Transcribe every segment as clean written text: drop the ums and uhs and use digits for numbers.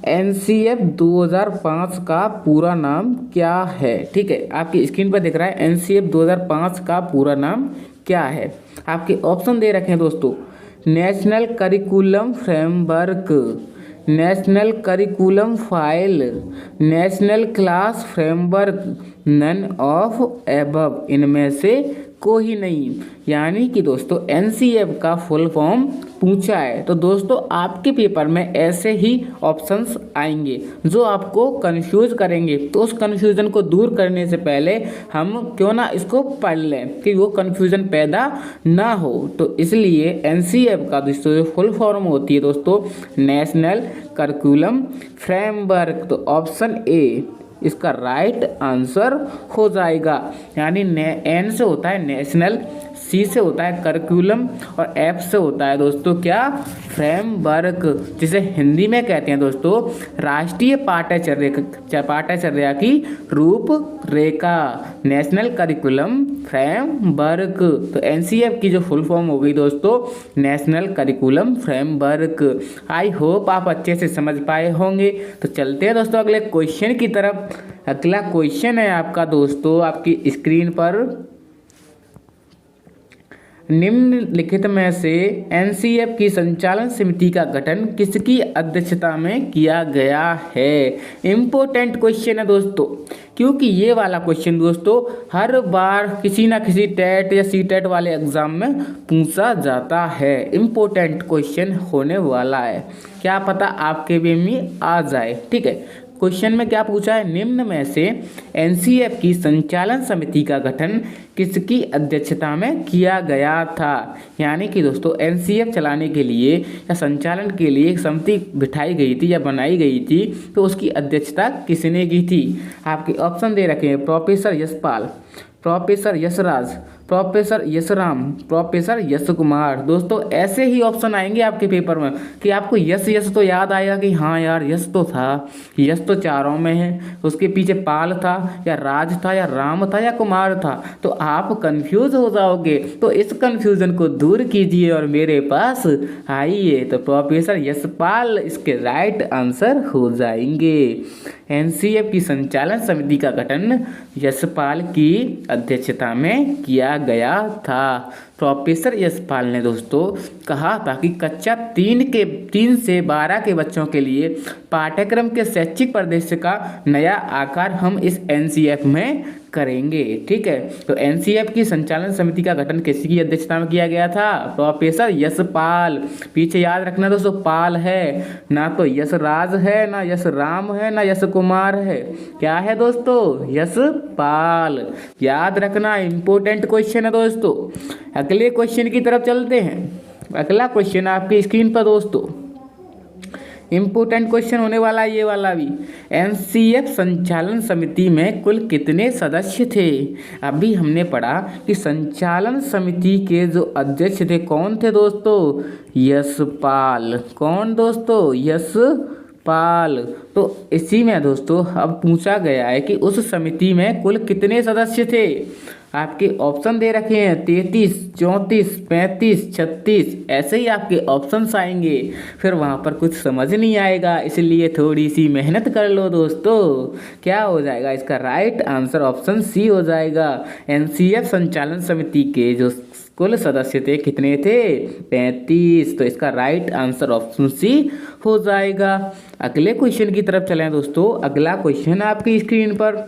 NCF 2005 का पूरा नाम क्या है? ठीक है, आपकी स्क्रीन पर दिख रहा है एनसीएफ 2005 का पूरा नाम क्या है। आपके ऑप्शन दे रखे हैं दोस्तों, national curriculum framework, national curriculum file, national class framework, none of above, इनमें से कोई नहीं। यानी कि दोस्तों एनसीएफ का फुल फॉर्म पूछा है, तो दोस्तों आपके पेपर में ऐसे ही ऑप्शंस आएंगे जो आपको कंफ्यूज करेंगे। तो उस कंफ्यूजन को दूर करने से पहले हम क्यों ना इसको पढ़ लें कि वो कंफ्यूजन पैदा ना हो। तो इसलिए एनसीएफ का दोस्तों फुल फॉर्म होती है दोस्तों नेशनल करिकुलम फ्रेमवर्क। तो ऑप्शन ए इसका राइट आंसर हो जाएगा। यानी एन से होता है नेशनल, सी से होता है करिकुलम और एफ से होता है दोस्तों क्या? फ्रेमवर्क, जिसे हिंदी में कहते हैं दोस्तों राष्ट्रीय पाठ्यचर्या की रूपरेखा, नेशनल करिकुलम फ्रेमवर्क। तो एनसीएफ की जो फुल फॉर्म हो गई दोस्तों national curriculum framework. I hope आप अच्छे से समझ पाए होंगे। तो चलते हैं दोस्तों अगले क्वेश्चन की तरफ। अगला क्वेश्चन है आपका दोस्तों आपकी स्क्रीन पर, निम्नलिखित में से एनसीएफ की संचालन समिति का गठन किसकी अध्यक्षता में किया गया है? इम्पोर्टेंट क्वेश्चन है दोस्तों, क्योंकि ये वाला क्वेश्चन दोस्तों हर बार किसी ना किसी टेट या सीटेट वाले एग्जाम में पूछा जाता है। इम्पोर्टेंट क्वेश्चन होने वाला है, क्या पता आपके भी में आ जाए। ठीक है, क्वेश्चन में क्या पूछा है, निम्न में से एनसीएफ की संचालन समिति का गठन किसकी अध्यक्षता में किया गया था? यानी कि दोस्तों एनसीएफ चलाने के लिए या संचालन के लिए एक समिति बिठाई गई थी या बनाई गई थी, तो उसकी अध्यक्षता किसने की थी? आपके ऑप्शन दे रखे हैं, professor Yashpal, professor Yashraj, professor Yashram, professor Yash Kumar. दोस्तों ऐसे ही ऑप्शन आएंगे आपके पेपर में कि आपको यश यश तो याद आएगा कि हाँ यार यश तो था, यश तो चारों में है, उसके पीछे पाल था या राज था या राम था या कुमार था, तो आप कंफ्यूज हो जाओगे। तो इस कंफ्यूजन को दूर कीजिए और मेरे पास आइए। तो प्रोफेसर यशपाल इसके राइट आंसर हो जाएंगे। एनसीएफ की संचालन समिति का गठन यशपाल की अध्यक्षता में किया गया था। प्रोफेसर यशपाल ने दोस्तों कहा था कि कक्षा 3 से 12 के बच्चों के लिए पाठ्यक्रम के शैक्षिक परिदृश्य का नया आकार हम इस एनसीएफ में करेंगे। ठीक है, तो एनसीएफ की संचालन समिति का गठन किसकी अध्यक्षता में किया गया था? प्रोफेसर यशपाल। पीछे याद रखना दोस्तों पाल है, ना तो यशराज है, ना यश राम है, ना यश कुमार है, क्या है दोस्तों? यशपाल। याद रखना, इंपॉर्टेंट क्वेश्चन है दोस्तों। अगले क्वेश्चन की तरफ चलते हैं। अगला क्वेश्चन आपकी स्क्रीन पर दोस्तों इम्पोर्टेंट क्वेश्चन होने वाला है ये वाला भी। एनसीएफ संचालन समिति में कुल कितने सदस्य थे? अभी हमने पढ़ा कि संचालन समिति के जो अध्यक्ष थे कौन थे दोस्तों? यशपाल। कौन दोस्तों? यशपाल। तो इसी में दोस्तों अब पूछा गया है कि उस समिति में कुल कितने सदस्य थे? आपके ऑप्शन दे रखे हैं 33, 34, 35, 36, ऐसे ही आपके ऑप्शंस आएंगे। फिर वहाँ पर कुछ समझ नहीं आएगा, इसलिए थोड़ी सी मेहनत कर लो दोस्तों। क्या हो जाएगा इसका राइट आंसर? ऑप्शन सी हो जाएगा। एनसीएफ संचालन समिति के जो कुल सदस्य थे कितने थे? 35। तो इसका राइट आंसर ऑप्शन सी हो जाएगा। अगले क्वेश्चन की तरफ चलें दोस्तों। अगला क्वेश्चन आपकी स्क्रीन पर,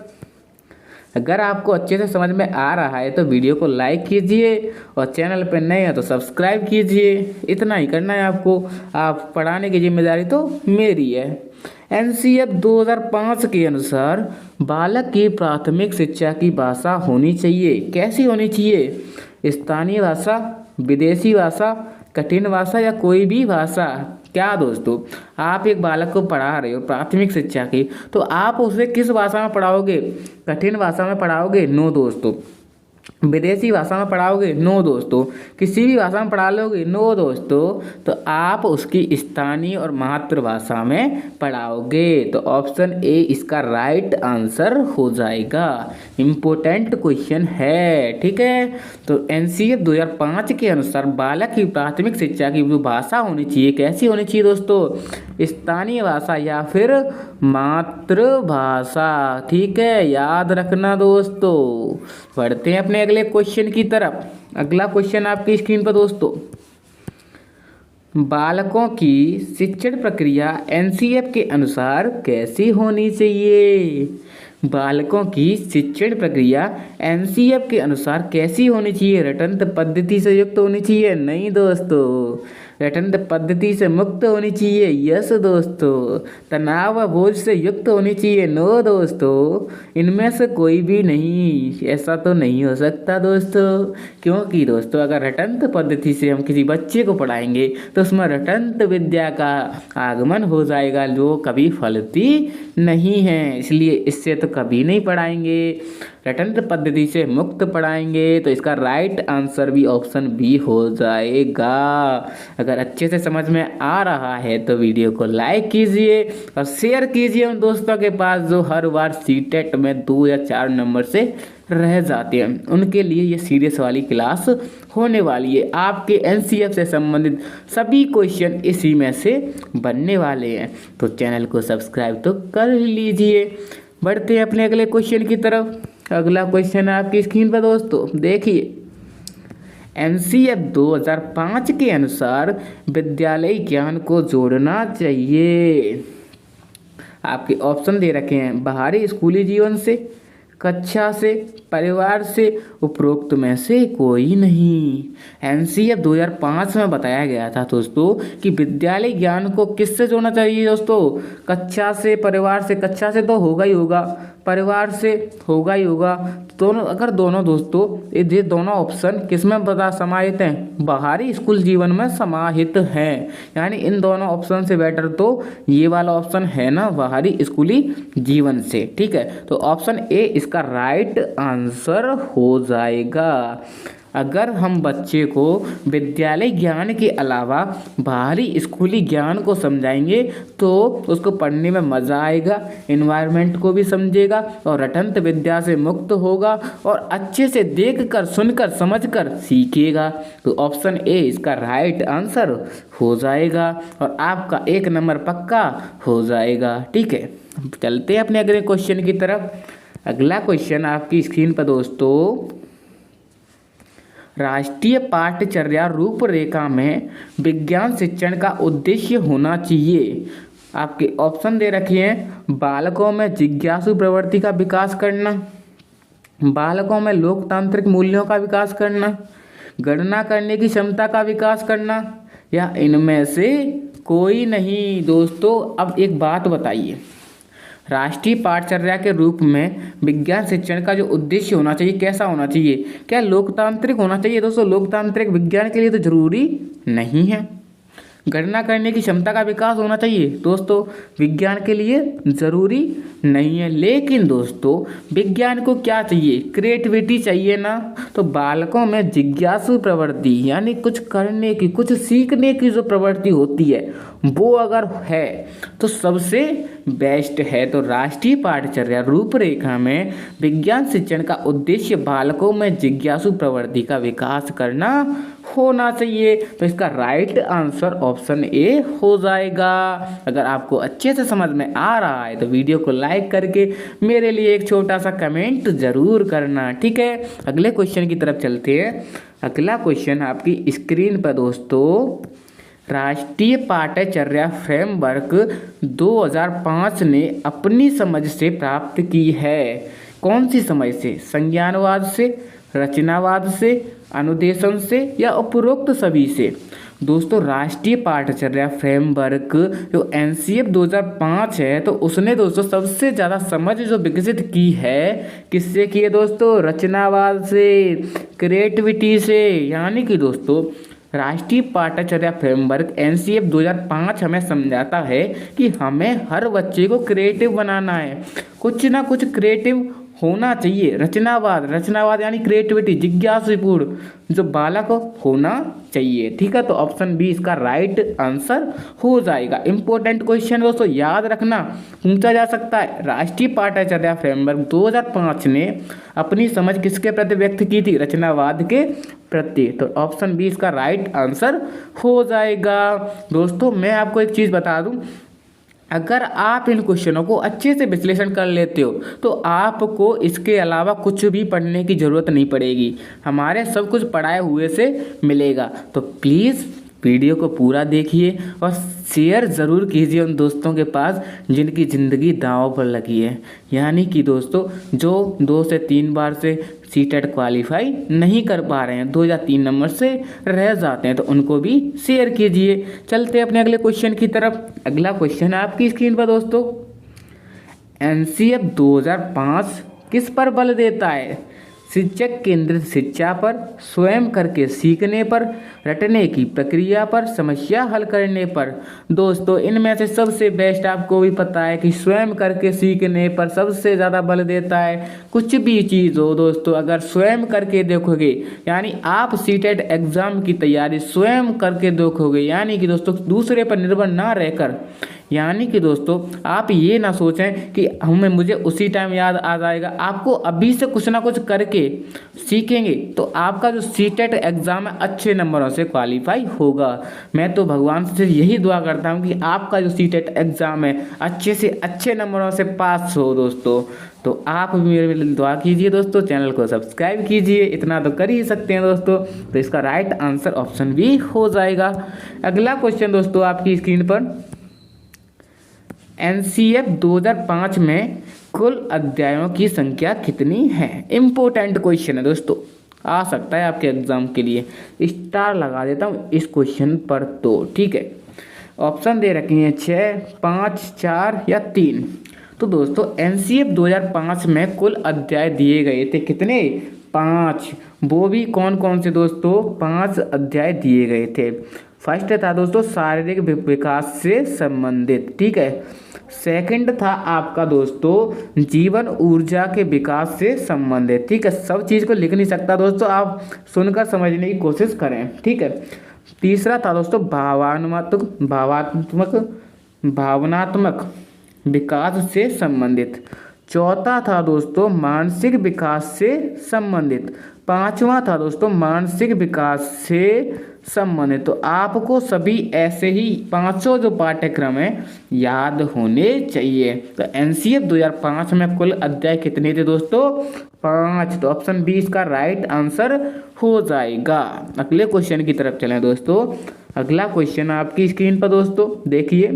अगर आपको अच्छे से समझ में आ रहा है तो वीडियो को लाइक कीजिए और चैनल पर नए हैं तो सब्सक्राइब कीजिए। इतना ही करना है आपको, आप पढ़ाने की जिम्मेदारी तो मेरी है। एनसीएफ 2005 के अनुसार बालक की प्राथमिक शिक्षा की भाषा होनी चाहिए। कैसी होनी चाहिए? स्थानीय भाषा, विदेशी भाषा, कठिन भाषा या कोई भी भाषा। क्या दोस्तों, आप एक बालक को पढ़ा रहे हो प्राथमिक शिक्षा की, तो आप उसे किस भाषा में पढ़ाओगे? कठिन भाषा में पढ़ाओगे? नो दोस्तों, विदेशी भाषा में पढ़ाओगे? नो दोस्तों। किसी भी भाषा में पढ़ा लोगे? नो दोस्तों। तो आप उसकी स्थानीय और मातृभाषा में पढ़ाओगे। तो ऑप्शन ए इसका राइट आंसर हो जाएगा। इम्पोर्टेंट क्वेश्चन है, ठीक है। तो एनसीएफ 2005 के अनुसार बालक की प्राथमिक शिक्षा की जो भाषा होनी चाहिए, कैसी होनी चाहिए दोस्तों? स्थानीय भाषा या फिर मातृभाषा, ठीक है, याद रखना दोस्तों। बढ़ते हैं अपने अगले क्वेश्चन की तरफ। अगला क्वेश्चन आपकी स्क्रीन पर दोस्तों, बालकों की शिक्षण प्रक्रिया एनसीएफ के अनुसार कैसी होनी चाहिए? बालकों की शिक्षण प्रक्रिया एनसीएफ के अनुसार कैसी होनी चाहिए? रटंत पद्धति से युक्त होनी चाहिए? नहीं दोस्तों। रटंत पद्धति से मुक्त होनी चाहिए? यस दोस्तों। तनाव बोझ से युक्त होनी चाहिए? नो दोस्तों। इनमें से कोई भी नहीं, ऐसा तो नहीं हो सकता दोस्तों। क्योंकि दोस्तों अगर रटंत पद्धति से हम किसी बच्चे को पढ़ाएंगे तो उसमें रटंत विद्या का आगमन हो जाएगा, जो कभी फलती नहीं है, इसलिए इससे तो कभी नहीं पढ़ाएंगे। रटंत पद्धति से मुक्त पढ़ाएंगे। तो इसका राइट आंसर भी ऑप्शन बी हो जाएगा। अगर अच्छे से समझ में आ रहा है तो वीडियो को लाइक कीजिए और शेयर कीजिए उन दोस्तों के पास जो हर बार सीटेट में 2 या 4 नंबर से रह जाते हैं। उनके लिए ये सीरियस वाली क्लास होने वाली है। आपके एनसीएफ से संबंधित सभी क्वेश्चन इसी में से बनने वाले हैं। तो चैनल को सब्सक्राइब तो कर लीजिए। बढ़ते हैं अपने अगले क्वेश्चन की तरफ। अगला क्वेश्चन है आपकी स्क्रीन पर दोस्तों, देखिए। एनसीएफ 2005 के अनुसार विद्यालयी ज्ञान को जोड़ना चाहिए। आपके ऑप्शन दे रखे हैं, बाहरी स्कूली जीवन से, कक्षा से, परिवार से, उपरोक्त में से कोई नहीं। एनसीएफ 2005 में बताया गया था दोस्तों कि विद्यालय ज्ञान को किससे जोड़ना चाहिए दोस्तों? कक्षा से, परिवार से। कक्षा से तो होगा ही होगा, परिवार से होगा ही होगा। दोनों, अगर दोनों दोस्तों ये दोनों ऑप्शन किस में बता समाहित हैं? बाहरी स्कूल जीवन में समाहित हैं। यानी इन दोनों ऑप्शन से बेटर तो ये वाला ऑप्शन है ना, बाहरी स्कूली जीवन से, ठीक है। तो ऑप्शन ए इसका राइट आंसर हो जाएगा। अगर हम बच्चे को विद्यालय ज्ञान के अलावा बाहरी स्कूली ज्ञान को समझाएंगे तो उसको पढ़ने में मज़ा आएगा, इन्वायरमेंट को भी समझेगा और रटंत विद्या से मुक्त होगा और अच्छे से देखकर, सुनकर, समझकर सीखेगा। तो ऑप्शन ए इसका राइट आंसर हो जाएगा और आपका 1 नंबर पक्का हो जाएगा, ठीक है। चलते हैं अपने अगले क्वेश्चन की तरफ। अगला क्वेश्चन आपकी स्क्रीन पर दोस्तों, राष्ट्रीय पाठ्यचर्या रूपरेखा में विज्ञान शिक्षण का उद्देश्य होना चाहिए। आपके ऑप्शन दे रखे हैं, बालकों में जिज्ञासु प्रवृत्ति का विकास करना, बालकों में लोकतांत्रिक मूल्यों का विकास करना, गणना करने की क्षमता का विकास करना, या इनमें से कोई नहीं। दोस्तों अब एक बात बताइए, राष्ट्रीय पाठ्यचर्या के रूप में विज्ञान शिक्षण का जो उद्देश्य होना चाहिए कैसा होना चाहिए? क्या लोकतांत्रिक होना चाहिए दोस्तों? लोकतांत्रिक विज्ञान के लिए तो जरूरी नहीं है। गणना करने की क्षमता का विकास होना चाहिए दोस्तों, विज्ञान के लिए जरूरी नहीं है। लेकिन दोस्तों विज्ञान को क्या चाहिए? क्रिएटिविटी चाहिए ना। तो बालकों में जिज्ञासु प्रवृत्ति यानी कुछ करने की, कुछ सीखने की जो प्रवृत्ति होती है वो अगर है तो सबसे बेस्ट है। तो राष्ट्रीय पाठ्यचर्या रूपरेखा में विज्ञान शिक्षण का उद्देश्य बालकों में जिज्ञासु प्रवृत्ति का विकास करना होना चाहिए। तो इसका राइट आंसर ऑप्शन ए हो जाएगा। अगर आपको अच्छे से समझ में आ रहा है तो वीडियो को लाइक करके मेरे लिए एक छोटा सा कमेंट जरूर करना, ठीक है। अगले क्वेश्चन की तरफ चलते हैं। अगला क्वेश्चन आपकी स्क्रीन पर दोस्तों, राष्ट्रीय पाठ्यचर्या फ्रेमवर्क 2005 ने अपनी समझ से प्राप्त की है। कौन सी समझ से? संज्ञानवाद से, रचनावाद से, अनुदेशन से या उपरोक्त सभी से? दोस्तों राष्ट्रीय पाठ्यचर्या फ्रेमवर्क जो एनसीएफ 2005 है तो उसने दोस्तों सबसे ज़्यादा समझ जो विकसित की है किससे की है दोस्तों? रचनावाद से, क्रिएटिविटी से। यानी कि दोस्तों राष्ट्रीय पाठ्यचर्या फ्रेमवर्क एनसीएफ 2005 हमें समझाता है कि हमें हर बच्चे को क्रिएटिव बनाना है, कुछ ना कुछ क्रिएटिव होना चाहिए। रचनावाद, रचनावाद यानी क्रिएटिविटी, जिज्ञासुपूर्ण जो बालक होना चाहिए। ठीक है, तो ऑप्शन बी इसका राइट आंसर हो जाएगा। इंपॉर्टेंट क्वेश्चन दोस्तों याद रखना, पूछा जा सकता है। राष्ट्रीय पाठ्यचर्या फ्रेमवर्क 2005 ने अपनी समझ किसके प्रति व्यक्त की थी? रचनावाद के प्रति। तो ऑप्शन बी इसका राइट आंसर हो जाएगा। दोस्तों मैं आपको एक चीज़ बता दूं, अगर आप इन क्वेश्चनों को अच्छे से विश्लेषण कर लेते हो तो आपको इसके अलावा कुछ भी पढ़ने की ज़रूरत नहीं पड़ेगी, हमारे सब कुछ पढ़ाए हुए से मिलेगा। तो प्लीज़ वीडियो को पूरा देखिए और शेयर ज़रूर कीजिए उन दोस्तों के पास जिनकी ज़िंदगी दांव पर लगी है, यानी कि दोस्तों जो 2 से 3 बार से सीटेट क्वालिफाई नहीं कर पा रहे हैं, 2 या 3 नंबर से रह जाते हैं, तो उनको भी शेयर कीजिए। चलते अपने अगले क्वेश्चन की तरफ। अगला क्वेश्चन है आपकी स्क्रीन पर दोस्तों, एनसीएफ 2005 किस पर बल देता है? शिक्षक केंद्रित शिक्षा पर, स्वयं करके सीखने पर, रटने की प्रक्रिया पर, समस्या हल करने पर। दोस्तों इनमें से सबसे बेस्ट आपको भी पता है कि स्वयं करके सीखने पर सबसे ज़्यादा बल देता है। कुछ भी चीज़ हो दोस्तों, अगर स्वयं करके देखोगे, यानी आप सीटेट एग्ज़ाम की तैयारी स्वयं करके देखोगे, यानी कि दोस्तों दूसरे पर निर्भर ना रहकर, यानी कि दोस्तों आप ये ना सोचें कि मुझे उसी टाइम याद आ जाएगा, आपको अभी से कुछ ना कुछ करके सीखेंगे तो आपका जो सीटेट एग्ज़ाम है अच्छे नंबरों से क्वालिफाई होगा। मैं तो भगवान से यही दुआ करता हूँ कि आपका जो सीटेट एग्ज़ाम है अच्छे से अच्छे नंबरों से पास हो दोस्तों। तो आप भी मेरे लिए दुआ कीजिए दोस्तों, चैनल को सब्सक्राइब कीजिए, इतना तो कर ही सकते हैं दोस्तों। तो इसका राइट आंसर ऑप्शन बी हो जाएगा। अगला क्वेश्चन दोस्तों आपकी स्क्रीन पर, एनसीएफ 2005 में कुल अध्यायों की संख्या कितनी है? इम्पोर्टेंट क्वेश्चन है दोस्तों, आ सकता है आपके एग्जाम के लिए। स्टार लगा देता हूँ इस क्वेश्चन पर तो ठीक है। ऑप्शन दे रखे हैं 6, 5, 4 या 3। तो दोस्तों एनसीएफ 2005 में कुल अध्याय दिए गए थे कितने? 5। वो भी कौन कौन से दोस्तों? 5 अध्याय दिए गए थे। फर्स्ट था दोस्तों शारीरिक विकास से संबंधित, ठीक है। सेकंड था आपका दोस्तों जीवन ऊर्जा के विकास से संबंधित, ठीक है। सब चीज़ को लिख नहीं सकता दोस्तों, आप सुनकर समझने की कोशिश करें, ठीक है। तीसरा था दोस्तों भावनात्मक विकास से संबंधित। चौथा था दोस्तों मानसिक विकास से संबंधित। पांचवा था दोस्तों मानसिक विकास से संबंधित। तो आपको सभी ऐसे ही 500 जो पाठ्यक्रम है याद होने चाहिए। तो एनसीएफ 2005 में कुल अध्याय कितने थे दोस्तों? 5। तो ऑप्शन बी इसका राइट आंसर हो जाएगा। अगले क्वेश्चन की तरफ चलें दोस्तों। अगला क्वेश्चन आपकी स्क्रीन पर दोस्तों देखिए,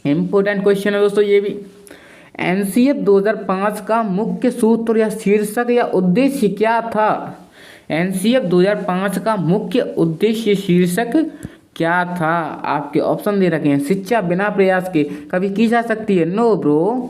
इंपॉर्टेंट क्वेश्चन है दोस्तों ये भी। एनसीएफ 2005 का मुख्य सूत्र या शीर्षक या उद्देश्य क्या था? एनसीएफ 2005 का मुख्य उद्देश्य शीर्षक क्या था? आपके ऑप्शन दे रखे हैं। शिक्षा बिना प्रयास के कभी की जा सकती है? No bro.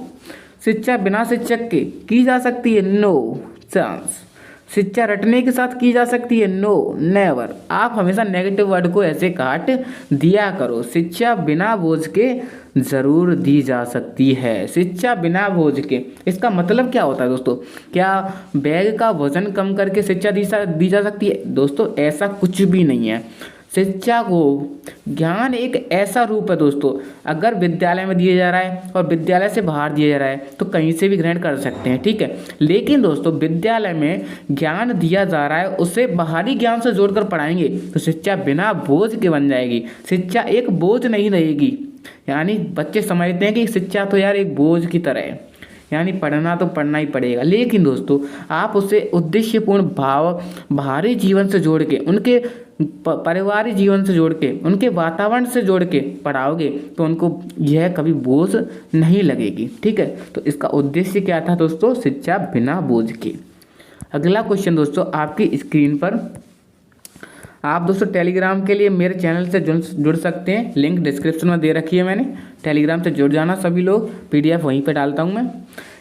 शिक्षा बिना शिक्षक के की जा सकती है? No chance. शिक्षा रटने के साथ की जा सकती है? No never. आप हमेशा नेगेटिव वर्ड को ऐसे काट दिया करो। शिक्षा बिना बोझ के ज़रूर दी जा सकती है। शिक्षा बिना बोझ के इसका मतलब क्या होता है दोस्तों? क्या बैग का वजन कम करके शिक्षा दी जा सकती है? दोस्तों ऐसा कुछ भी नहीं है। शिक्षा को ज्ञान एक ऐसा रूप है दोस्तों, अगर विद्यालय में दिया जा रहा है और विद्यालय से बाहर दिया जा रहा है तो कहीं से भी ग्रहण कर सकते हैं, ठीक है। लेकिन दोस्तों विद्यालय में ज्ञान दिया जा रहा है, उसे बाहरी ज्ञान से जोड़कर पढ़ाएंगे तो शिक्षा बिना बोझ के बन जाएगी। शिक्षा एक बोझ नहीं रहेगी। यानी बच्चे समझते हैं कि शिक्षा तो यार एक बोझ की तरह है, यानी पढ़ना तो पढ़ना ही पड़ेगा। लेकिन दोस्तों आप उसे उद्देश्यपूर्ण बाहरी जीवन से जोड़ के, उनके पारिवारिक जीवन से जोड़ के, उनके वातावरण से जोड़ के पढ़ाओगे तो उनको यह कभी बोझ नहीं लगेगी, ठीक है। तो इसका उद्देश्य क्या था दोस्तों? शिक्षा बिना बोझ के। अगला क्वेश्चन दोस्तों आपकी स्क्रीन पर। आप दोस्तों टेलीग्राम के लिए मेरे चैनल से जुड़ सकते हैं, लिंक डिस्क्रिप्शन में दे रखी है मैंने। टेलीग्राम से जुड़ जाना सभी लोग, पीडीएफ वहीं पे डालता हूँ मैं।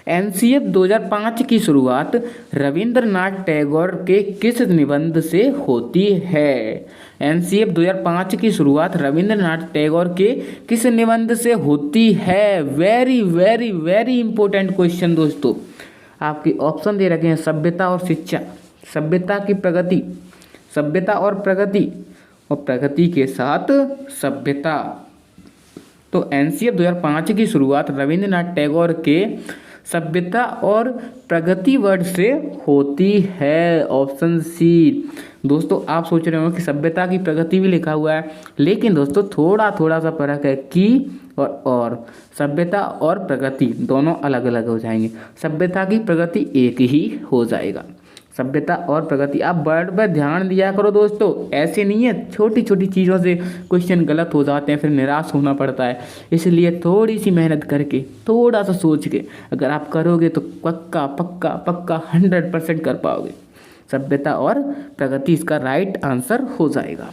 एनसीएफ 2005 की शुरुआत रविंद्रनाथ टैगोर के किस निबंध से होती है? एनसीएफ 2005 की शुरुआत रविंद्रनाथ टैगोर के किस निबंध से होती है? Very very very important question दोस्तों। आपके ऑप्शन दे रखे हैं सभ्यता और शिक्षा, सभ्यता की प्रगति, सभ्यता और प्रगति, और प्रगति के साथ सभ्यता। तो एनसीएफ 2005 की शुरुआत रविंद्रनाथ टैगोर के सभ्यता और प्रगति वर्ड से होती है, ऑप्शन सी। दोस्तों आप सोच रहे हो कि सभ्यता की प्रगति भी लिखा हुआ है, लेकिन दोस्तों थोड़ा थोड़ा सा फर्क है, की और सभ्यता और प्रगति दोनों अलग अलग हो जाएंगे, सभ्यता की प्रगति एक ही हो जाएगा, सभ्यता और प्रगति। आप वर्ड पर ध्यान दिया करो दोस्तों, ऐसे नहीं है छोटी छोटी चीज़ों से क्वेश्चन गलत हो जाते हैं फिर निराश होना पड़ता है, इसलिए थोड़ी सी मेहनत करके थोड़ा सा सोच के अगर आप करोगे तो पक्का पक्का पक्का 100% कर पाओगे। सभ्यता और प्रगति इसका राइट आंसर हो जाएगा।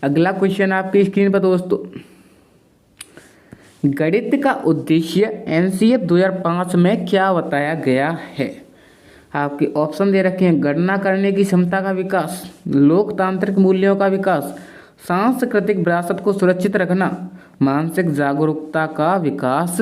अगला क्वेश्चन आपकी स्क्रीन पर दोस्तों, गणित का उद्देश्य एनसीएफ 2005 में क्या बताया गया है? आपके ऑप्शन दे रखे हैं गणना करने की क्षमता का विकास, लोकतांत्रिक मूल्यों का विकास, सांस्कृतिक विरासत को सुरक्षित रखना, मानसिक जागरूकता का विकास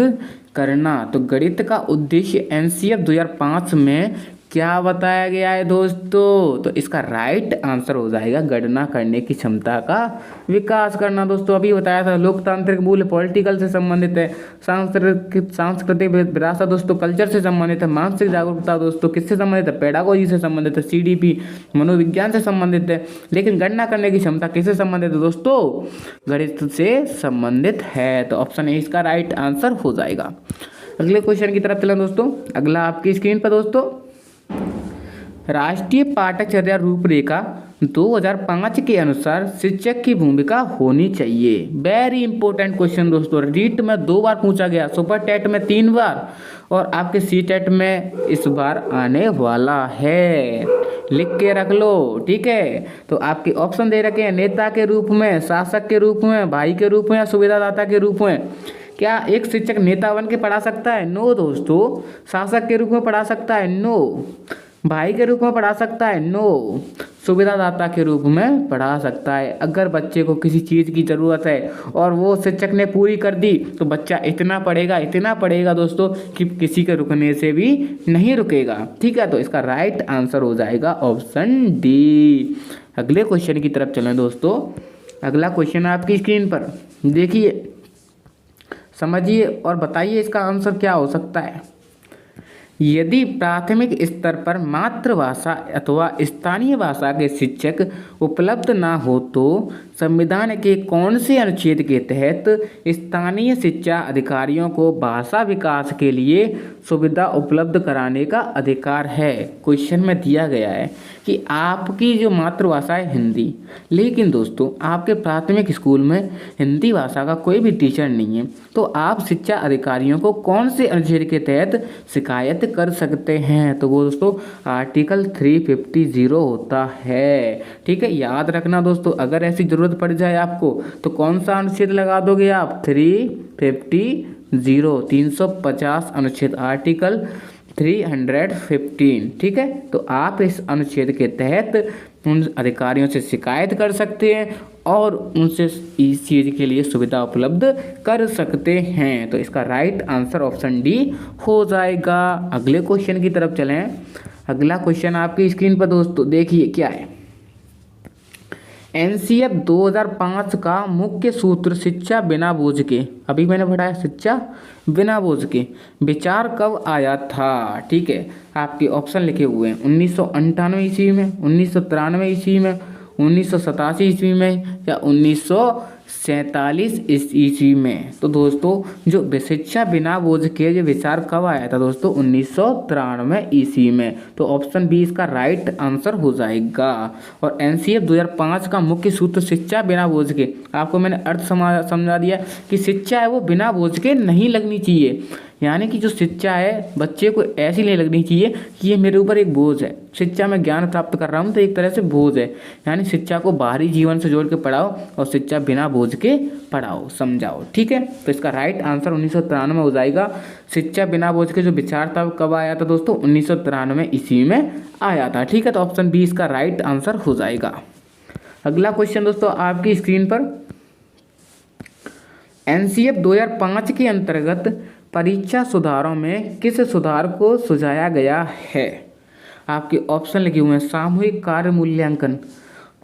करना। तो गणित का उद्देश्य एनसीएफ 2005 में क्या बताया गया है दोस्तों? तो इसका राइट आंसर हो जाएगा गणना करने की क्षमता का विकास करना। दोस्तों अभी बताया था लोकतांत्रिक मूल्य पॉलिटिकल से संबंधित है, सांस्कृतिक विरासत दोस्तों कल्चर से संबंधित है, मानसिक जागरूकता दोस्तों किससे संबंधित है? पेडागोजी से संबंधित है, सीडीपी मनोविज्ञान से संबंधित है, लेकिन गणना करने की क्षमता किससे संबंधित है दोस्तों? गणित से संबंधित है। तो ऑप्शन ए इसका राइट आंसर हो जाएगा। अगले क्वेश्चन की तरफ चलें दोस्तों। अगला आपकी स्क्रीन पर दोस्तों, राष्ट्रीय पाठ्यचर्या रूपरेखा 2005 के अनुसार शिक्षक की भूमिका होनी चाहिए। वेरी इंपॉर्टेंट क्वेश्चन दोस्तों, रीट में 2 बार पूछा गया, सुपर टेट में 3 बार और आपके सी टेट में इस बार आने वाला है, लिख के रख लो, ठीक है। तो आपके ऑप्शन दे रखे हैं नेता के रूप में, शासक के रूप में, भाई के रूप में या सुविधादाता के रूप में। क्या एक शिक्षक नेता बन के पढ़ा सकता है? नो दोस्तों। शासक के रूप में पढ़ा सकता है? नो। भाई के रूप में पढ़ा सकता है? नो। सुविधादाता के रूप में पढ़ा सकता है। अगर बच्चे को किसी चीज़ की ज़रूरत है और वो शिक्षक ने पूरी कर दी तो बच्चा इतना पढ़ेगा दोस्तों कि किसी के रुकने से भी नहीं रुकेगा, ठीक है। तो इसका राइट आंसर हो जाएगा ऑप्शन डी। अगले क्वेश्चन की तरफ चलें दोस्तों। अगला क्वेश्चन आपकी स्क्रीन पर देखिए, समझिए और बताइए इसका आंसर क्या हो सकता है। यदि प्राथमिक स्तर पर मातृभाषा अथवा स्थानीय भाषा के शिक्षक उपलब्ध ना हो तो संविधान के कौन से अनुच्छेद के तहत स्थानीय शिक्षा अधिकारियों को भाषा विकास के लिए सुविधा उपलब्ध कराने का अधिकार है? क्वेश्चन में दिया गया है कि आपकी जो मातृभाषा है हिंदी, लेकिन दोस्तों आपके प्राथमिक स्कूल में हिंदी भाषा का कोई भी टीचर नहीं है, तो आप शिक्षा अधिकारियों को कौन से अनुच्छेद के तहत शिकायत कर सकते हैं? तो वो दोस्तों आर्टिकल 350 होता है, ठीक है। याद रखना दोस्तों, अगर ऐसी जरूरत पड़ जाए आपको तो कौन सा अनुच्छेद लगा दोगे आप? 350 अनुच्छेद, आर्टिकल 315, ठीक है। तो आप इस अनुच्छेद के तहत उन अधिकारियों से शिकायत कर सकते हैं और उनसे इस चीज़ के लिए सुविधा उपलब्ध कर सकते हैं। तो इसका राइट आंसर ऑप्शन डी हो जाएगा। अगले क्वेश्चन की तरफ चलें। अगला क्वेश्चन आपकी स्क्रीन पर दोस्तों देखिए क्या है। एनसीएफ 2005 का मुख्य सूत्र शिक्षा बिना बोझ के, अभी मैंने पढ़ाया शिक्षा बिना बोझ के, विचार कब आया था? ठीक है, आपके ऑप्शन लिखे हुए हैं 1998 ईस्वी में, 1993 ईस्वी में, 1987 ईस्वी में या 1947 ईस्वी में। तो दोस्तों जो शिक्षा बिना बोझ के जो विचार कब आया था दोस्तों? 1993 ईस्वी में। तो ऑप्शन बी इसका राइट आंसर हो जाएगा। और एनसीएफ 2005 का मुख्य सूत्र शिक्षा बिना बोझ के, आपको मैंने अर्थ समझा दिया कि शिक्षा है वो बिना बोझ के नहीं लगनी चाहिए, यानी कि जो शिक्षा है बच्चे को ऐसी नहीं लगनी चाहिए कि ये मेरे ऊपर एक बोझ है। शिक्षा में ज्ञान प्राप्त कर रहा हूँ तो एक तरह से बोझ है, यानी शिक्षा को बाहरी जीवन से जोड़ के पढ़ाओ और शिक्षा बिना बोझ के पढ़ाओ, समझाओ, ठीक है। तो इसका राइट आंसर 1993 हो जाएगा। शिक्षा बिना बोझ के जो विचार था कब आया था दोस्तों? 1993 ईस्वी में आया था, ठीक है। तो ऑप्शन बी इसका राइट आंसर हो जाएगा। अगला क्वेश्चन दोस्तों आपकी स्क्रीन पर, एनसीएफ 2005 के अंतर्गत परीक्षा सुधारों में किस सुधार को सुझाया गया है? आपके ऑप्शन लिखे हुए हैं, सामूहिक कार्य मूल्यांकन,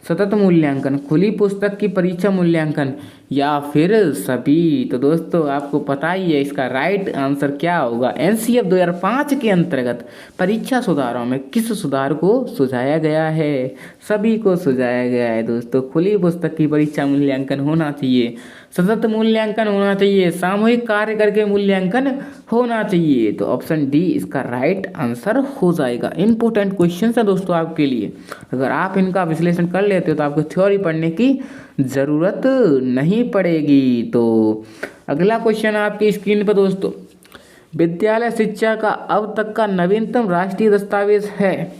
सतत मूल्यांकन, खुली पुस्तक की परीक्षा मूल्यांकन या फिर सभी। तो दोस्तों आपको पता ही है इसका राइट आंसर क्या होगा। एनसीएफ 2005 के अंतर्गत परीक्षा सुधारों में किस सुधार को सुझाया गया है? सभी को सुझाया गया है दोस्तों। खुली पुस्तक की परीक्षा मूल्यांकन होना चाहिए, सतत मूल्यांकन होना चाहिए, सामूहिक कार्य करके मूल्यांकन होना चाहिए। तो ऑप्शन डी इसका राइट आंसर हो जाएगा। इंपॉर्टेंट क्वेश्चन है दोस्तों आपके लिए, अगर आप इनका विश्लेषण कर लेते हो तो आपको थ्योरी पढ़ने की ज़रूरत नहीं पड़ेगी। तो अगला क्वेश्चन आपकी स्क्रीन पर दोस्तों, विद्यालय शिक्षा का अब तक का नवीनतम राष्ट्रीय दस्तावेज है?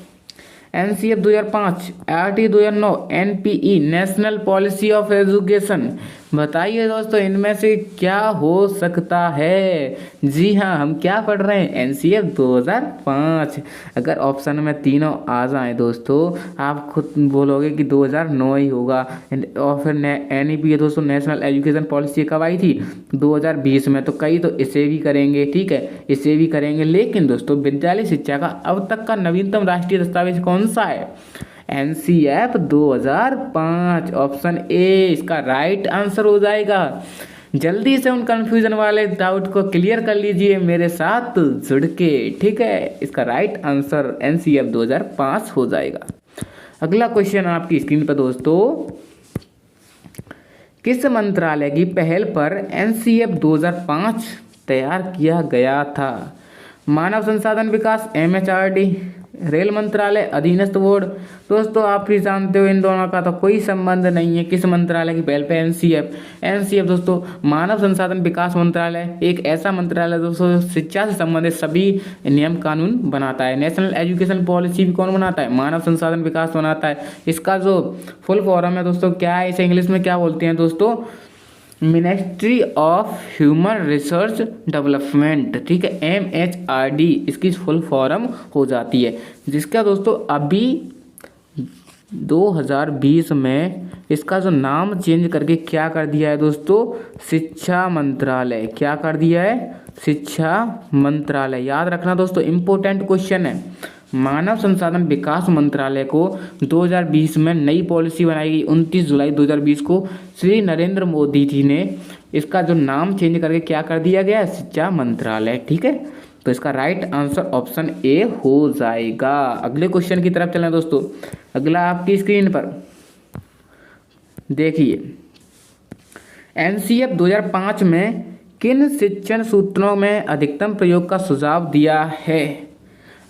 NCF 2005, RT 2009, NPE national policy of education. बताइए दोस्तों इनमें से क्या हो सकता है? जी हाँ, हम क्या पढ़ रहे हैं? एनसीएफ 2005। अगर ऑप्शन में तीनों आ जाएं दोस्तों, आप खुद बोलोगे कि 2009 ही होगा। और फिर एनईपी दोस्तों नेशनल एजुकेशन पॉलिसी कब आई थी? 2020 में। तो कई तो इसे भी करेंगे, ठीक है, इसे भी करेंगे। लेकिन दोस्तों विद्यालय शिक्षा का अब तक का नवीनतम राष्ट्रीय दस्तावेज कौन सा है? एनसीएफ 2005, ऑप्शन ए इसका राइट आंसर हो जाएगा। जल्दी से उन कंफ्यूजन वाले डाउट को क्लियर कर लीजिए मेरे साथ जुड़ के, ठीक है। इसका राइट आंसर एनसीएफ 2005 हो जाएगा। अगला क्वेश्चन आपकी स्क्रीन पर दोस्तों, किस मंत्रालय की पहल पर एनसीएफ 2005 तैयार किया गया था? मानव संसाधन विकास, एमएचआरडी, रेल मंत्रालय, अधीनस्थ बोर्ड। दोस्तों आप भी जानते हो इन दोनों का तो कोई संबंध नहीं है। किस मंत्रालय की पहल पे? एनसीएफ दोस्तों मानव संसाधन विकास मंत्रालय एक ऐसा मंत्रालय दोस्तों शिक्षा से संबंधित सभी नियम कानून बनाता है। नेशनल एजुकेशन पॉलिसी भी कौन बनाता है? मानव संसाधन विकास बनाता है। इसका जो फुल फॉर्म है दोस्तों क्या है, इसे इंग्लिश में क्या बोलते हैं दोस्तों? Ministry of human research development, ठीक है, एमएचआरडी इसकी फुल फॉर्म हो जाती है। जिसका दोस्तों अभी 2020 में इसका जो नाम चेंज करके क्या कर दिया है दोस्तों? शिक्षा मंत्रालय। क्या कर दिया है? शिक्षा मंत्रालय। याद रखना दोस्तों, इंपॉर्टेंट क्वेश्चन है। मानव संसाधन विकास मंत्रालय को 2020 में नई पॉलिसी बनाई गई। 29 जुलाई 2020 को श्री नरेंद्र मोदी जी ने इसका जो नाम चेंज करके क्या कर दिया गया? शिक्षा मंत्रालय, ठीक है। तो इसका राइट आंसर ऑप्शन ए हो जाएगा। अगले क्वेश्चन की तरफ चलें दोस्तों। अगला आपकी स्क्रीन पर देखिए, एनसीएफ 2005 में किन शिक्षण सूत्रों में अधिकतम प्रयोग का सुझाव दिया है?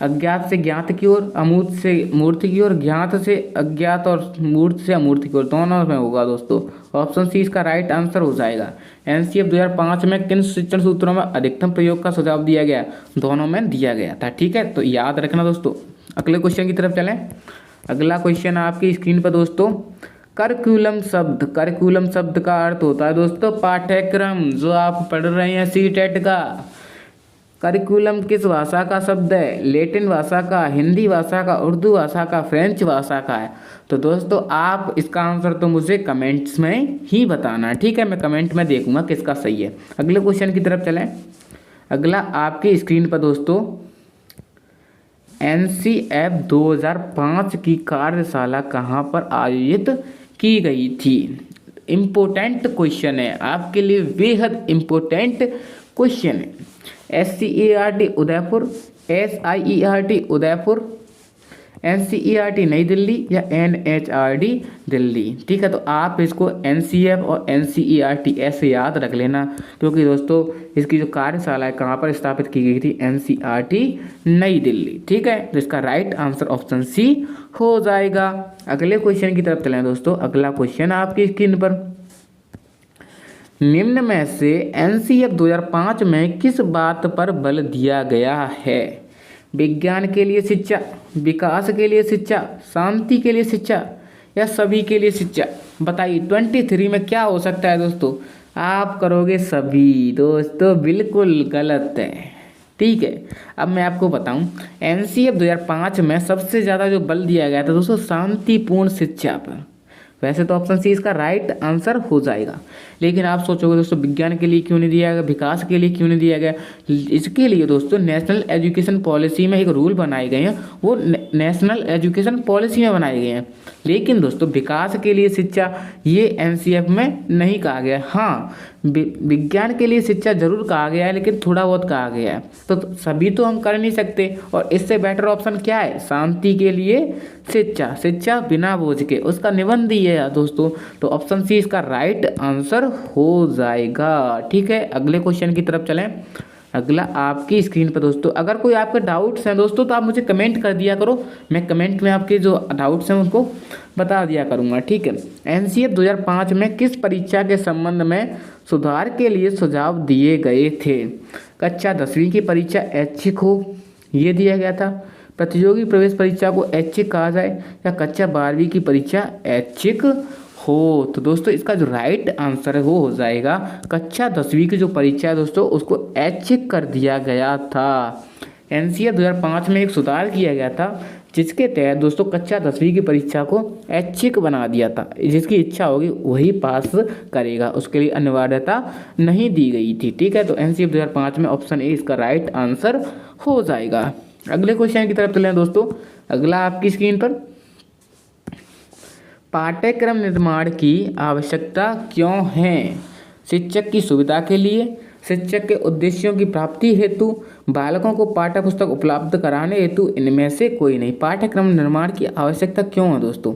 अज्ञात से ज्ञात की ओर, अमूर्त से मूर्त की ओर, ज्ञात से अज्ञात और मूर्त से अमूर्त की ओर, दोनों में होगा दोस्तों। ऑप्शन सी इसका राइट आंसर हो जाएगा। एनसीएफ 2005 में किन शिक्षण सूत्रों में अधिकतम प्रयोग का सुझाव दिया गया? दोनों में दिया गया था, ठीक है। तो याद रखना दोस्तों। अगले क्वेश्चन की तरफ चलें। अगला क्वेश्चन आपकी स्क्रीन पर दोस्तों, करिकुलम शब्द का अर्थ होता है दोस्तों पाठ्यक्रम, जो आप पढ़ रहे हैं सीटेट का। करिकुलम किस भाषा का शब्द है? लैटिन भाषा का, हिंदी भाषा का, उर्दू भाषा का, फ्रेंच भाषा का है? तो दोस्तों आप इसका आंसर तो मुझे कमेंट्स में ही बताना, ठीक है। मैं कमेंट में देखूंगा किसका सही है। अगले क्वेश्चन की तरफ चलें। अगला आपकी स्क्रीन पर दोस्तों, एनसीएफ 2005 की कार्यशाला कहाँ पर आयोजित की गई थी? इम्पोर्टेंट क्वेश्चन है आपके लिए, बेहद इम्पोर्टेंट क्वेश्चन है। SCERT Udaipur, SIERT Udaipur, NCERT नई दिल्ली या NHRD दिल्ली, ठीक है। तो आप इसको NCF और NCERT ऐसे याद रख लेना, क्योंकि दोस्तों इसकी जो कार्यशाला है कहाँ पर स्थापित की गई थी? NCERT नई दिल्ली, ठीक है। तो इसका राइट आंसर ऑप्शन सी हो जाएगा। अगले क्वेश्चन की तरफ चलें दोस्तों। अगला क्वेश्चन आपकी स्क्रीन पर, निम्न में से एनसीएफ 2005 में किस बात पर बल दिया गया है? विज्ञान के लिए शिक्षा, विकास के लिए शिक्षा, शांति के लिए शिक्षा या सभी के लिए शिक्षा? बताइए 23 में क्या हो सकता है दोस्तों? आप करोगे सभी, दोस्तों बिल्कुल गलत है, ठीक है। अब मैं आपको बताऊं, एनसीएफ 2005 में सबसे ज़्यादा जो बल दिया गया था दोस्तों शांतिपूर्ण शिक्षा पर। वैसे तो ऑप्शन सी इसका राइट आंसर हो जाएगा। लेकिन आप सोचोगे दोस्तों विज्ञान के लिए क्यों नहीं दिया गया, विकास के लिए क्यों नहीं दिया गया। इसके लिए दोस्तों नेशनल एजुकेशन पॉलिसी में एक रूल बनाए गए हैं, वो नेशनल एजुकेशन पॉलिसी में बनाए गए हैं। लेकिन दोस्तों विकास के लिए शिक्षा ये एनसीएफ में नहीं कहा गया। हाँ, विज्ञान के लिए शिक्षा जरूर कहा गया है, लेकिन थोड़ा बहुत कहा गया है, तो सभी तो हम कर नहीं सकते। और इससे बेटर ऑप्शन क्या है, शांति के लिए शिक्षा, शिक्षा बिना बोझ के, उसका निबंध ही है दोस्तों। तो ऑप्शन सी इसका राइट आंसर हो जाएगा। ठीक है, अगले क्वेश्चन की तरफ चलें। अगला आपकी स्क्रीन पर दोस्तों, अगर कोई आपके डाउट्स हैं दोस्तों तो आप मुझे कमेंट कर दिया करो, मैं कमेंट में आपके जो डाउट्स हैं उनको बता दिया करूँगा। ठीक है, एनसीएफ 2005 में किस परीक्षा के संबंध में सुधार के लिए सुझाव दिए गए थे। कक्षा 10वीं की परीक्षा ऐच्छिक हो, ये दिया गया था। प्रतियोगी प्रवेश परीक्षा को ऐच्छिक कहा जाए, या कक्षा 12वीं की परीक्षा ऐच्छिक हो। तो दोस्तों इसका जो राइट आंसर है वो हो जाएगा कक्षा 10वीं की जो परीक्षा है दोस्तों उसको ऐच्छिक कर दिया गया था। एनसीएफ 2005 में एक सुधार किया गया था, जिसके तहत दोस्तों कक्षा 10वीं की परीक्षा को ऐच्छिक बना दिया था। जिसकी इच्छा होगी वही पास करेगा, उसके लिए अनिवार्यता नहीं दी गई थी। ठीक है, तो एनसीएफ 2005 में ऑप्शन ए इसका राइट आंसर हो जाएगा। अगले क्वेश्चन की तरफ चलें दोस्तों। अगला आपकी स्क्रीन पर, पाठ्यक्रम निर्माण की आवश्यकता क्यों है। शिक्षक की सुविधा के लिए, शिक्षक के उद्देश्यों की प्राप्ति हेतु, बालकों को पाठ्य पुस्तक उपलब्ध कराने हेतु, इनमें से कोई नहीं। पाठ्यक्रम निर्माण की आवश्यकता क्यों है दोस्तों,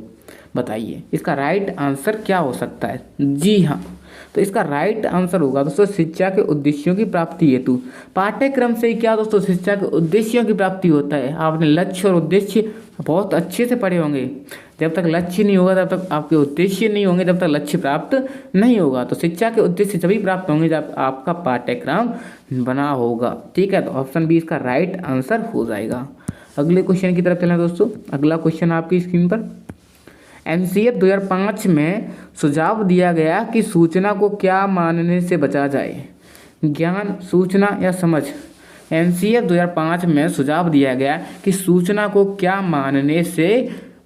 बताइए इसका राइट आंसर क्या हो सकता है। जी हाँ, तो इसका राइट आंसर होगा दोस्तों शिक्षा के उद्देश्यों की प्राप्ति हेतु। पाठ्यक्रम से क्या दोस्तों शिक्षा के उद्देश्यों की प्राप्ति होता है। आपने लक्ष्य और उद्देश्य बहुत अच्छे से पढ़े होंगे। जब तक लक्ष्य नहीं होगा तब तक आपके उद्देश्य नहीं होंगे, जब तक लक्ष्य प्राप्त नहीं होगा। तो शिक्षा के उद्देश्य तभी प्राप्त होंगे जब आपका पाठ्यक्रम बना होगा। ठीक है, तो ऑप्शन बी इसका राइट आंसर हो जाएगा। अगले क्वेश्चन की तरफ चलें दोस्तों। अगला क्वेश्चन आपकी स्क्रीन पर, एनसीएफ 2005 में सुझाव दिया गया कि सूचना को क्या मानने से बचा जाए, ज्ञान, सूचना या समझ। एनसीएफ 2005 में सुझाव दिया गया कि सूचना को क्या मानने से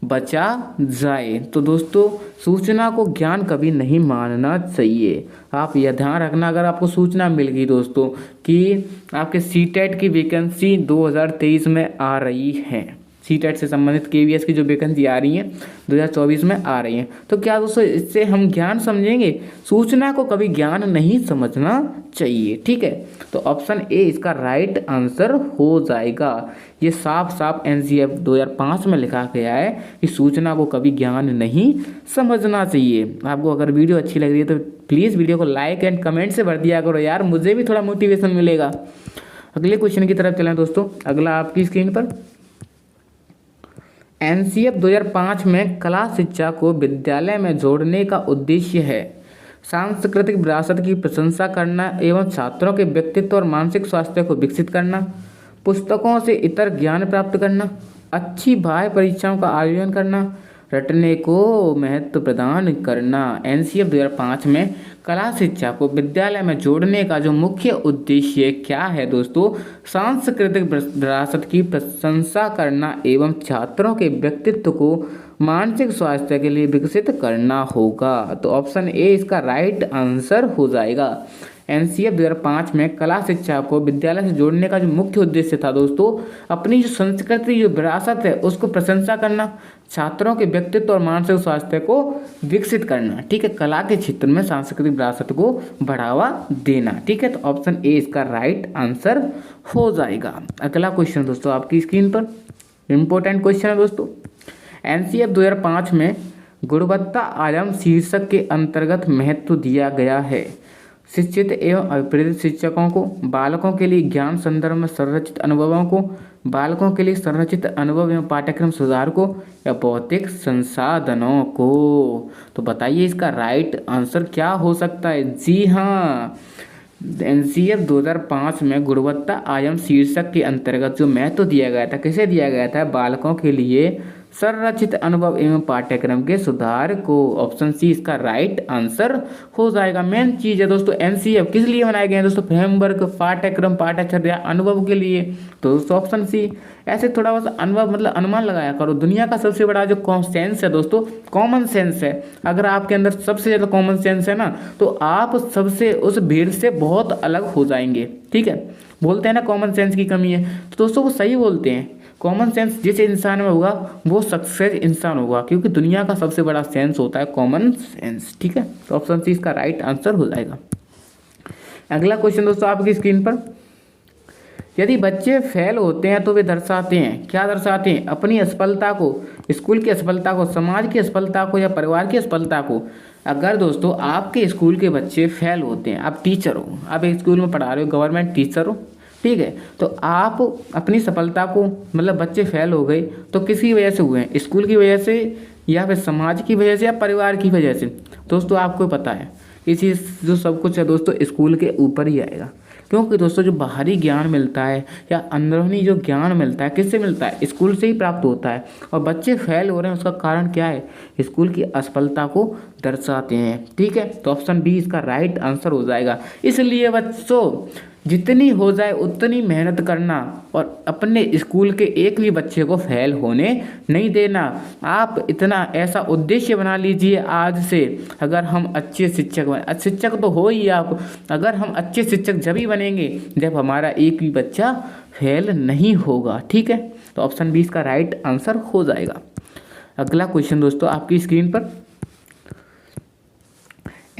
बचा जाए। तो दोस्तों सूचना को ज्ञान कभी नहीं मानना चाहिए। आप यह ध्यान रखना, अगर आपको सूचना मिल गई दोस्तों कि आपके सीटेट की वैकेंसी 2023 में आ रही है, सीटेट से संबंधित केवीएस की जो वैकेंसी आ रही है 2024 में आ रही है, तो क्या दोस्तों इससे हम ज्ञान समझेंगे। सूचना को कभी ज्ञान नहीं समझना चाहिए। ठीक है, तो ऑप्शन ए इसका राइट आंसर हो जाएगा। ये साफ साफ एनसीएफ 2005 में लिखा गया है कि सूचना को कभी ज्ञान नहीं समझना चाहिए। आपको अगर वीडियो अच्छी लग रही है तो प्लीज़ वीडियो को लाइक एंड कमेंट से भर दिया करो यार, मुझे भी थोड़ा मोटिवेशन मिलेगा। अगले क्वेश्चन की तरफ चलें दोस्तों। अगला आपकी स्क्रीन पर, एनसीएफ 2005 में कला शिक्षा को विद्यालय में जोड़ने का उद्देश्य है सांस्कृतिक विरासत की प्रशंसा करना एवं छात्रों के व्यक्तित्व और मानसिक स्वास्थ्य को विकसित करना, पुस्तकों से इतर ज्ञान प्राप्त करना, अच्छी बाह्य परीक्षाओं का आयोजन करना, रटने को महत्व प्रदान करना। एनसीएफ 2005 में कला शिक्षा को विद्यालय में जोड़ने का जो मुख्य उद्देश्य क्या है दोस्तों, सांस्कृतिक विरासत की प्रशंसा करना एवं छात्रों के व्यक्तित्व को मानसिक स्वास्थ्य के लिए विकसित करना होगा। तो ऑप्शन ए इसका राइट आंसर हो जाएगा। एनसीएफ 2005 में कला शिक्षा को विद्यालय से जोड़ने का जो मुख्य उद्देश्य था दोस्तों, अपनी जो संस्कृति जो विरासत है उसको प्रशंसा करना, छात्रों के व्यक्तित्व और मानसिक स्वास्थ्य को विकसित करना। ठीक है, कला के क्षेत्र में सांस्कृतिक विरासत को बढ़ावा देना। ठीक है, तो ऑप्शन ए इसका राइट आंसर हो जाएगा। अगला क्वेश्चन दोस्तों आपकी स्क्रीन पर, इंपॉर्टेंट क्वेश्चन है दोस्तों। एनसीएफ 2005 में गुणवत्ता आयाम शीर्षक के अंतर्गत महत्व दिया गया है शिक्षित एवं अप्रेरित शिक्षकों को, बालकों के लिए ज्ञान संदर्भ में संरचित अनुभवों को, बालकों के लिए संरचित अनुभव एवं पाठ्यक्रम सुधार को, या भौतिक संसाधनों को। तो बताइए इसका राइट आंसर क्या हो सकता है। जी हाँ, एनसीएफ 2005 में गुणवत्ता आयाम शीर्षक के अंतर्गत जो महत्व दिया गया था, किसे दिया गया था, बालकों के लिए संरचित अनुभव एवं पाठ्यक्रम के सुधार को। ऑप्शन सी इसका राइट आंसर हो जाएगा। मेन चीज है दोस्तों एनसीएफ किस लिए बनाए गए हैं दोस्तों, फ्रेमवर्क, पाठ्यक्रम, पाठ्यचर्या, अनुभव के लिए। तो दोस्तों ऑप्शन सी ऐसे थोड़ा बहुत अनुभव मतलब अनुमान लगाया करो। दुनिया का सबसे बड़ा जो सेंस है दोस्तों, कॉमन सेंस है। अगर आपके अंदर सबसे ज़्यादा कॉमन सेंस है ना, तो आप सबसे उस भीड़ से बहुत अलग हो जाएंगे। ठीक है, बोलते हैं ना कॉमन सेंस की कमी है, तो दोस्तों वो सही बोलते हैं। कॉमन सेंस जिस इंसान में होगा वो सक्सेस इंसान होगा, क्योंकि दुनिया का सबसे बड़ा सेंस होता है कॉमन सेंस। ठीक है, तो ऑप्शन सी इसका राइट आंसर हो जाएगा। अगला क्वेश्चन दोस्तों आपकी स्क्रीन पर, यदि बच्चे फेल होते हैं तो वे दर्शाते हैं, क्या दर्शाते हैं? अपनी असफलता को, स्कूल की असफलता को, समाज की असफलता को, या परिवार की असफलता को। अगर दोस्तों आपके स्कूल के बच्चे फेल होते हैं, आप टीचर हो, आप एक स्कूल में पढ़ा रहे हो, गवर्नमेंट टीचर हो, ठीक है, तो आप अपनी सफलता को, मतलब बच्चे फेल हो गए तो किसी वजह से हुए हैं, स्कूल की वजह से या फिर समाज की वजह से या परिवार की वजह से। दोस्तों आपको पता है ये चीज़ जो सब कुछ है दोस्तों स्कूल के ऊपर ही आएगा, क्योंकि दोस्तों जो बाहरी ज्ञान मिलता है या अंदरूनी जो ज्ञान मिलता है किससे मिलता है? स्कूल से ही प्राप्त होता है। और बच्चे फेल हो रहे हैं उसका कारण क्या है? स्कूल की असफलता को दर्शाते हैं। ठीक है, तो ऑप्शन बी इसका राइट आंसर हो जाएगा। इसलिए बच्चों जितनी हो जाए उतनी मेहनत करना और अपने स्कूल के एक भी बच्चे को फेल होने नहीं देना। आप इतना ऐसा उद्देश्य बना लीजिए आज से, अगर हम अच्छे शिक्षक बने, शिक्षक तो हो ही आप, अगर हम अच्छे शिक्षक जब ही बनेंगे जब हमारा एक भी बच्चा फेल नहीं होगा। ठीक है, तो ऑप्शन बी इसका राइट आंसर हो जाएगा। अगला क्वेश्चन दोस्तों आपकी स्क्रीन पर,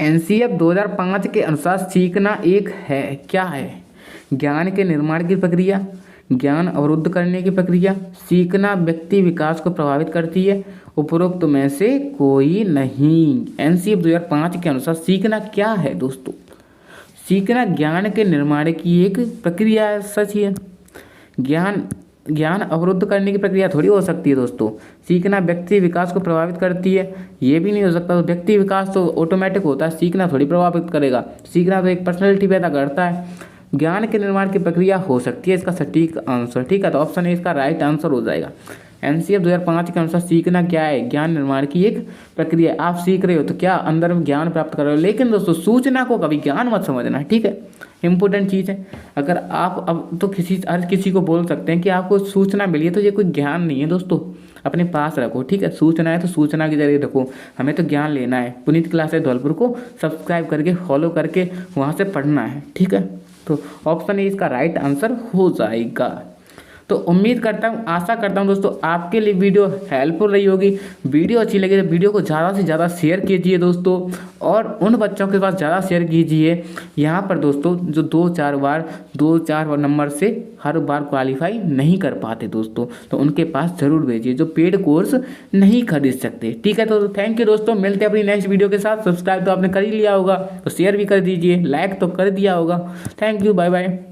एनसीएफ 2005 के अनुसार सीखना एक है, क्या है? ज्ञान के निर्माण की प्रक्रिया, ज्ञान अवरुद्ध करने की प्रक्रिया, सीखना व्यक्ति विकास को प्रभावित करती है, उपरोक्त में से कोई नहीं। एनसीएफ 2005 के अनुसार सीखना क्या है दोस्तों? सीखना ज्ञान के निर्माण की एक प्रक्रिया है, सच है। ज्ञान अवरुद्ध करने की प्रक्रिया थोड़ी हो सकती है दोस्तों। सीखना व्यक्ति विकास को प्रभावित करती है, ये भी नहीं हो सकता। तो व्यक्ति विकास तो ऑटोमेटिक होता है, सीखना थोड़ी प्रभावित करेगा। सीखना तो एक पर्सनैलिटी पैदा करता है। ज्ञान के निर्माण की प्रक्रिया हो सकती है इसका सटीक आंसर। ठीक है, तो ऑप्शन ए इसका राइट आंसर हो जाएगा। एनसीएफ 2005 के अनुसार सीखना क्या है? ज्ञान निर्माण की एक प्रक्रिया। आप सीख रहे हो तो क्या अंदर में ज्ञान प्राप्त कर रहे हो, लेकिन दोस्तों सूचना को कभी ज्ञान मत समझना। ठीक है, इंपॉर्टेंट चीज़ है। अगर आप अब तो हर किसी को बोल सकते हैं कि आपको सूचना मिली है, तो ये कोई ज्ञान नहीं है दोस्तों, अपने पास रखो। ठीक है, सूचना है तो सूचना की जरिए रखो, हमें तो ज्ञान लेना है। पुनीत क्लासेस धौलपुर को सब्सक्राइब करके फॉलो करके वहाँ से पढ़ना है। ठीक है, तो ऑप्शन ए इसका राइट आंसर हो जाएगा। तो उम्मीद करता हूँ, आशा करता हूँ दोस्तों आपके लिए वीडियो हेल्पफुल रही होगी। वीडियो अच्छी लगी तो वीडियो को ज़्यादा से ज़्यादा शेयर कीजिए दोस्तों, और उन बच्चों के पास ज़्यादा शेयर कीजिए यहाँ पर दोस्तों जो 2-4 नंबर से हर बार क्वालिफाई नहीं कर पाते दोस्तों, तो उनके पास ज़रूर भेजिए जो पेड कोर्स नहीं खरीद सकते। ठीक है, तो थैंक यू दोस्तों, मिलते हैं अपनी नेक्स्ट वीडियो के साथ। सब्सक्राइब तो आपने कर ही लिया होगा, तो शेयर भी कर दीजिए, लाइक तो कर दिया होगा। Thank you, bye bye.